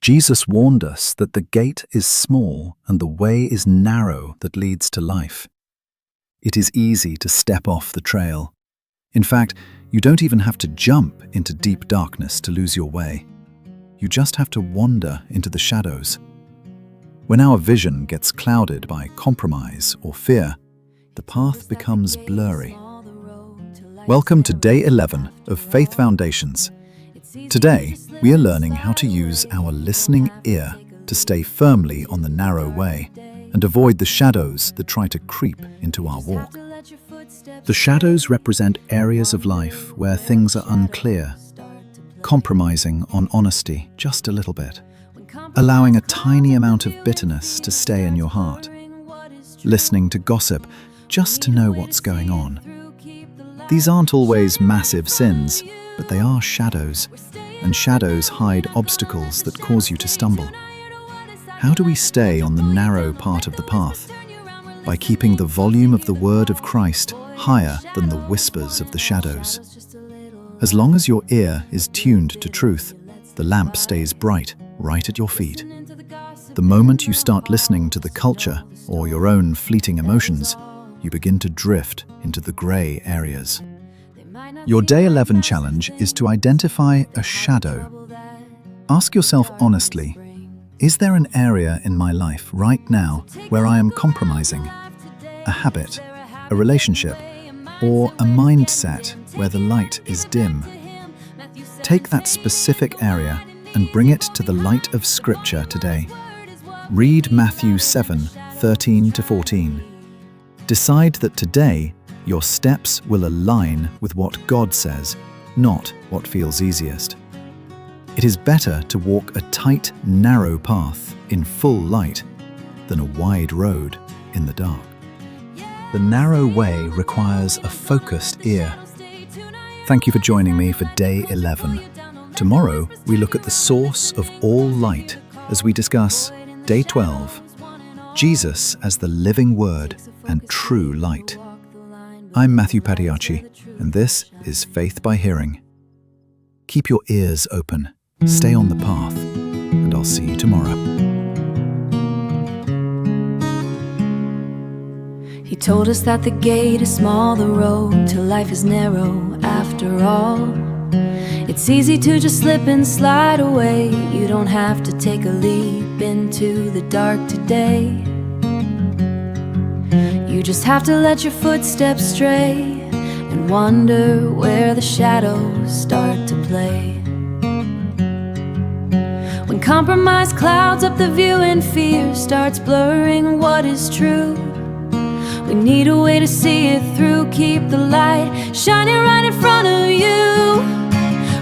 Jesus warned us that the gate is small and the way is narrow that leads to life. It is easy to step off the trail. In fact, you don't even have to jump into deep darkness to lose your way. You just have to wander into the shadows. When our vision gets clouded by compromise or fear, the path becomes blurry. Welcome to Day 11 of Faith Foundations. Today, we are learning how to use our listening ear to stay firmly on the narrow way and avoid the shadows that try to creep into our walk. The shadows represent areas of life where things are unclear, compromising on honesty just a little bit, allowing a tiny amount of bitterness to stay in your heart, listening to gossip just to know what's going on. These aren't always massive sins, but they are shadows, and shadows hide obstacles that cause you to stumble. How do we stay on the narrow part of the path? By keeping the volume of the word of Christ higher than the whispers of the shadows. As long as your ear is tuned to truth, the lamp stays bright right at your feet. The moment you start listening to the culture or your own fleeting emotions, you begin to drift into the grey areas. Your Day 11 challenge is to identify a shadow. Ask yourself honestly, is there an area in my life right now where I am compromising? A habit, a relationship, or a mindset where the light is dim? Take that specific area and bring it to the light of Scripture today. Read Matthew 7:13-14. Decide that today your steps will align with what God says, not what feels easiest. It is better to walk a tight, narrow path in full light than a wide road in the dark. The narrow way requires a focused ear. Thank you for joining me for Day 11. Tomorrow, we look at the source of all light as we discuss Day 12, Jesus as the living Word and true light. I'm Matthew Pagliacci, and this is Faith by Hearing. Keep your ears open, stay on the path, and I'll see you tomorrow. He told us that the gate is small, the road to life is narrow after all. It's easy to just slip and slide away. You don't have to take a leap into the dark today. You just have to let your footsteps stray and wonder where the shadows start to play. When compromise clouds up the view and fear starts blurring what is true, we need a way to see it through. Keep the light shining right in front of you.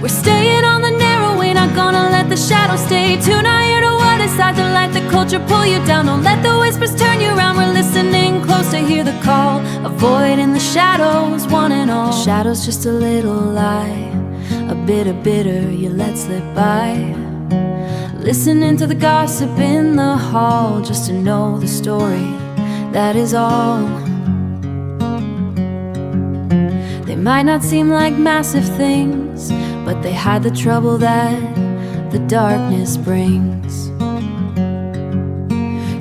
We're staying on the narrow way, not gonna let the shadows stay too nigh to what inside the light, the culture pull you down. Don't let the whispers turn you around. We're listening close to hear the call, avoiding the shadows, one and all. Shadows just a little lie, a bit of bitter you let slip by. Listening to the gossip in the hall, just to know the story, that is all. They might not seem like massive things, but they hide the trouble that the darkness brings.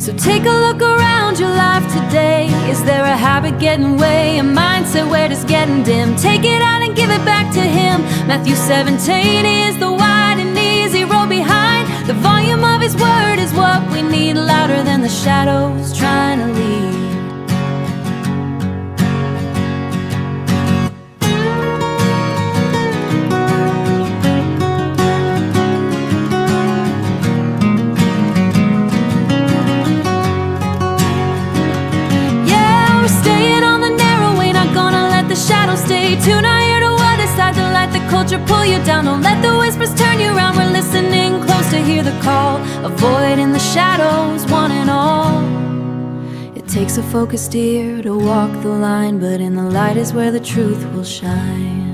So take a look around your life today. Is there a habit getting in the way, a mindset where it's getting dim? Take it out and give it back to Him. Matthew 17 is the wide and easy road behind. The volume of His word is what we need, louder than the shadows trying to lead. Stay tuned, I hear to what inside the light, the culture pull you down. Don't let the whispers turn you around. We're listening close to hear the call, avoiding the shadows, one and all. It takes a focused ear to walk the line, but in the light is where the truth will shine.